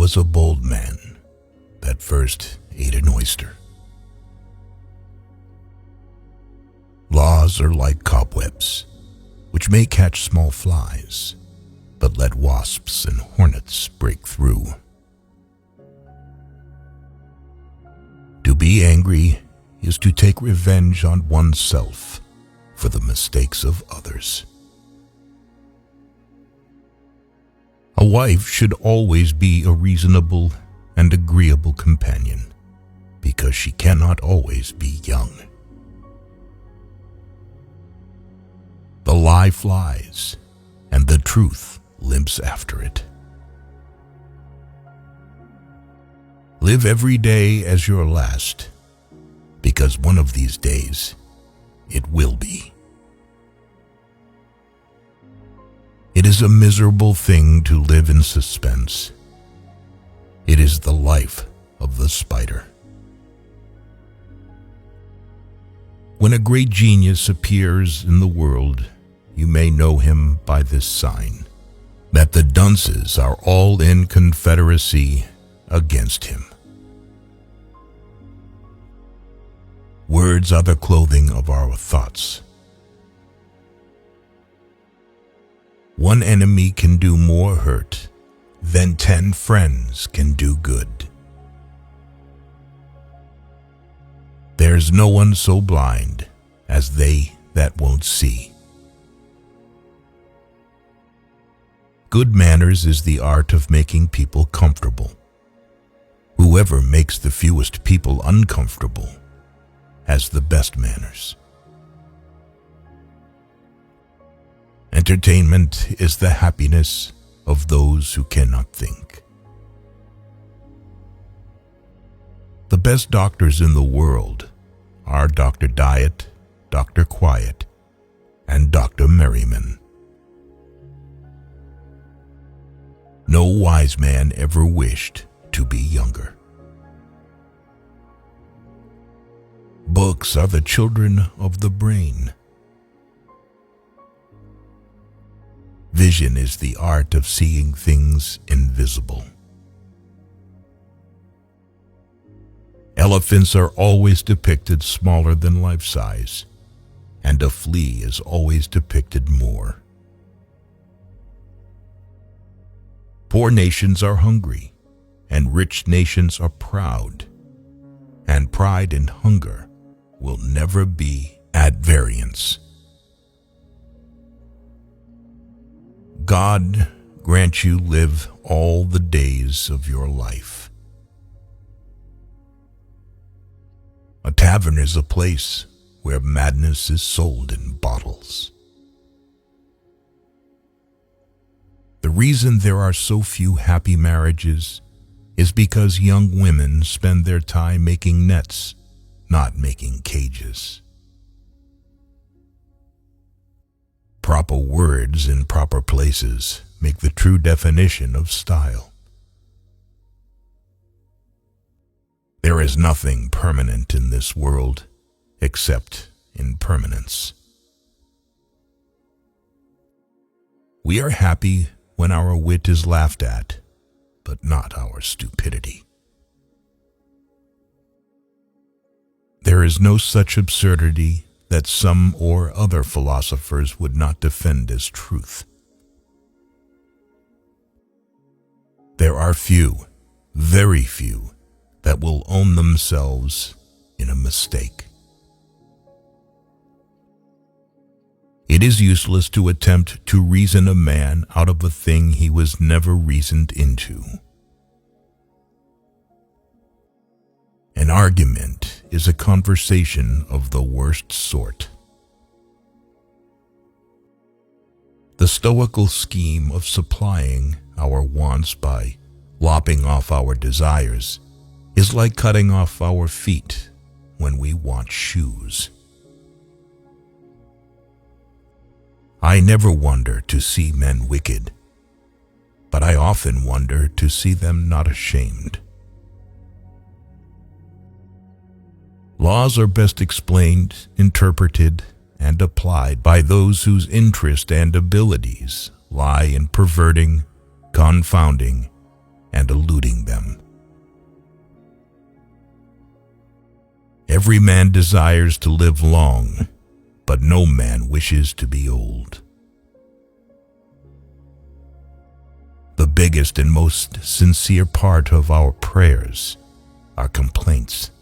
was a bold man that first ate an oyster. Laws are like cobwebs, which may catch small flies, but let wasps and hornets break through. To be angry is to take revenge on oneself for the mistakes of others. A wife should always be a reasonable and agreeable companion, because she cannot always be young. The lie flies, and the truth limps after it. Live every day as your last, because one of these days it will be. It is a miserable thing to live in suspense. It is the life of the spider. When a great genius appears in the world, you may know him by this sign, that the dunces are all in confederacy against him. Words are the clothing of our thoughts. One enemy can do more hurt than 10 friends can do good. There's no one so blind as they that won't see. Good manners is the art of making people comfortable. Whoever makes the fewest people uncomfortable has the best manners. Entertainment is the happiness of those who cannot think. The best doctors in the world are Dr. Diet, Dr. Quiet, and Dr. Merriman. No wise man ever wished to be younger. Books are the children of the brain. Vision is the art of seeing things invisible. Elephants are always depicted smaller than life size, and a flea is always depicted more. Poor nations are hungry, and rich nations are proud, and pride and hunger will never be at variance. God grant you live all the days of your life. A tavern is a place where madness is sold in bottles. The reason there are so few happy marriages is because young women spend their time making nets, not making cages. Proper words in proper places make the true definition of style. There is nothing permanent in this world except impermanence. We are happy when our wit is laughed at, but not our stupidity. There is no such absurdity that some or other philosophers would not defend as truth. There are few, very few, that will own themselves in a mistake. It is useless to attempt to reason a man out of a thing he was never reasoned into. An argument is a conversation of the worst sort. The stoical scheme of supplying our wants by lopping off our desires is like cutting off our feet when we want shoes. I never wonder to see men wicked, but I often wonder to see them not ashamed. Laws are best explained, interpreted, and applied by those whose interest and abilities lie in perverting, confounding, and eluding Every man desires to live long, but no man wishes to be old. The biggest and most sincere part of our prayers are complaints.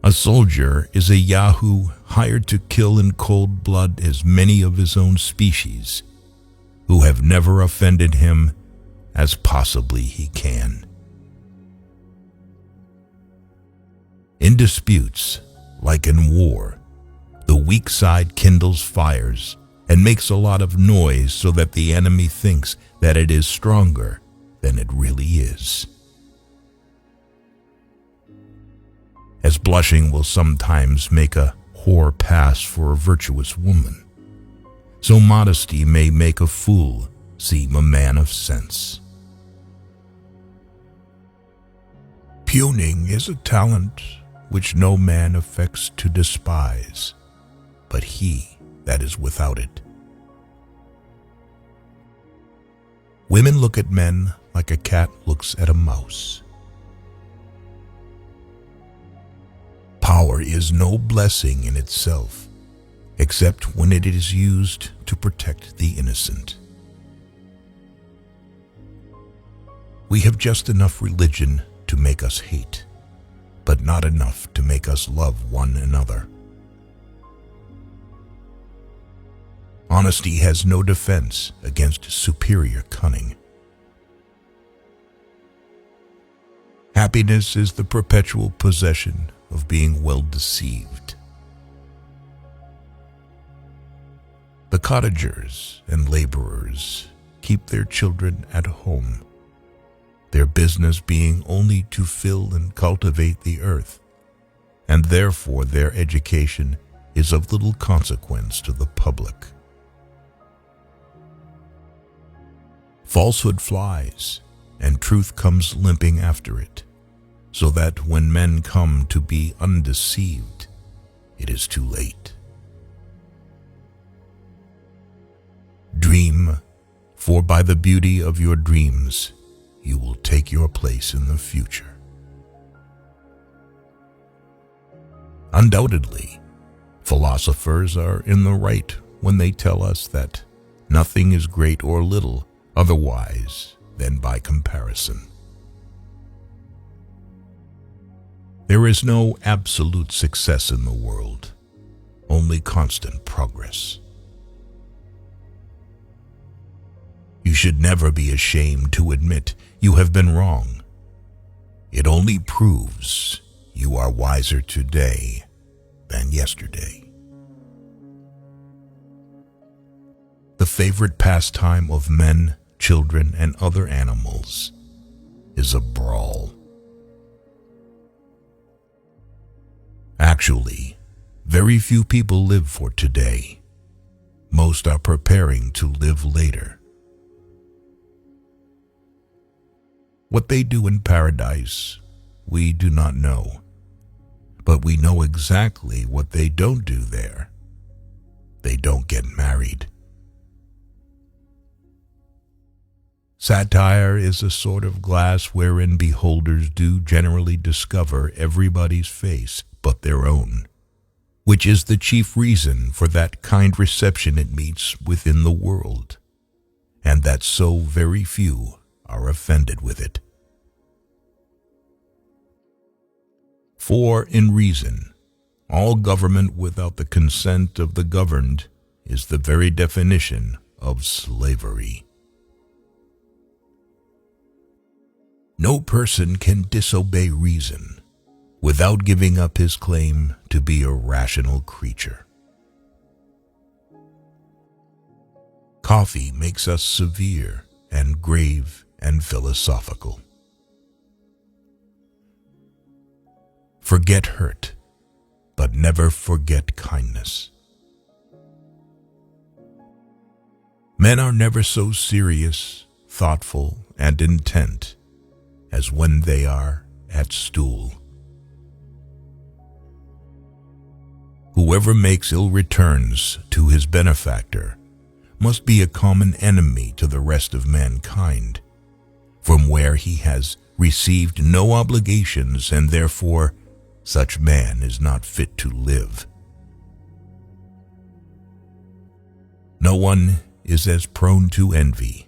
A soldier is a Yahoo hired to kill in cold blood as many of his own species, who have never offended him, as possibly he can. In disputes, like in war, the weak side kindles fires and makes a lot of noise so that the enemy thinks that it is stronger than it really is. As blushing will sometimes make a whore pass for a virtuous woman, so modesty may make a fool seem a man of sense. Puning is a talent which no man affects to despise, but he that is without it. Women look at men like a cat looks at a mouse. Power is no blessing in itself, except when it is used to protect the innocent. We have just enough religion to make us hate, but not enough to make us love one another. Honesty has no defense against superior cunning. Happiness is the perpetual possession of being well deceived. The cottagers and laborers keep their children at home, their business being only to fill and cultivate the earth, and therefore their education is of little consequence to the public. Falsehood flies, and truth comes limping after it, so that when men come to be undeceived, it is too late. Dream, for by the beauty of your dreams, you will take your place in the future. Undoubtedly, philosophers are in the right when they tell us that nothing is great or little otherwise than by comparison. There is no absolute success in the world, only constant progress. You should never be ashamed to admit you have been wrong. It only proves you are wiser today than yesterday. The favorite pastime of men, children, and other animals is a brawl. Actually, very few people live for today. Most are preparing to live later. What they do in paradise, we do not know, but we know exactly what they don't do there. They don't get married. Satire is a sort of glass wherein beholders do generally discover everybody's face but their own, which is the chief reason for that kind reception it meets within the world, and that so very few are offended with it. For, in reason, all government without the consent of the governed is the very definition of slavery. No person can disobey reason without giving up his claim to be a rational creature. Coffee makes us severe and grave and philosophical. Forget hurt, but never forget kindness. Men are never so serious, thoughtful, and intent as when they are at stool. Whoever makes ill returns to his benefactor must be a common enemy to the rest of mankind, from where he has received no obligations, and therefore such man is not fit to live. No one is as prone to envy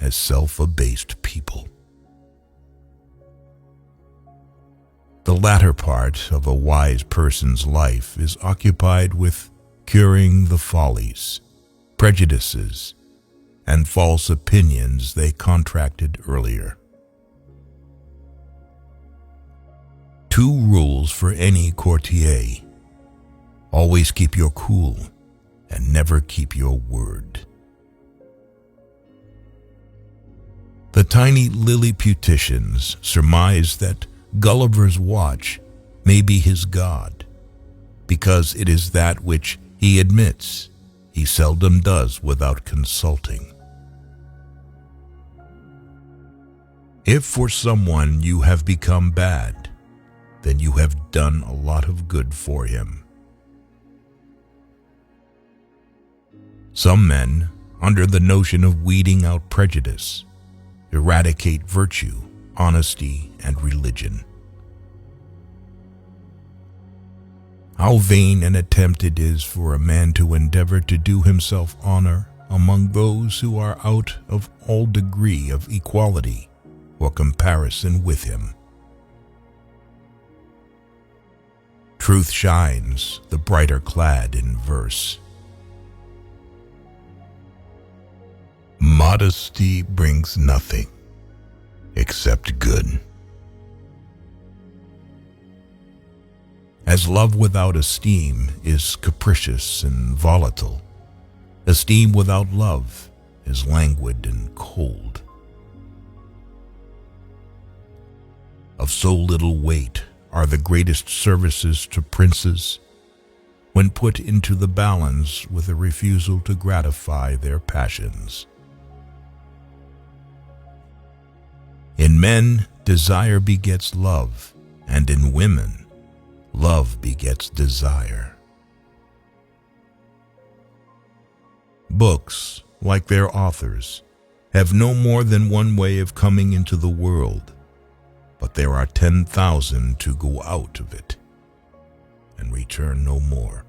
as self-abased people. The latter part of a wise person's life is occupied with curing the follies, prejudices, and false opinions they contracted earlier. 2 rules for any courtier. Always keep your cool and never keep your word. The tiny Lilliputians surmise that Gulliver's watch may be his god, because it is that which he admits he seldom does without consulting. If for someone you have become bad, then you have done a lot of good for him. Some men, under the notion of weeding out prejudice, eradicate virtue, honesty, and religion. How vain an attempt it is for a man to endeavor to do himself honor among those who are out of all degree of equality or comparison with him. Truth shines the brighter clad in verse. Modesty brings nothing except good. As love without esteem is capricious and volatile, esteem without love is languid and cold. Of so little weight are the greatest services to princes when put into the balance with a refusal to gratify their passions. In men, desire begets love, and in women, love begets desire. Books, like their authors, have no more than one way of coming into the world, but there are 10,000 to go out of it and return no more.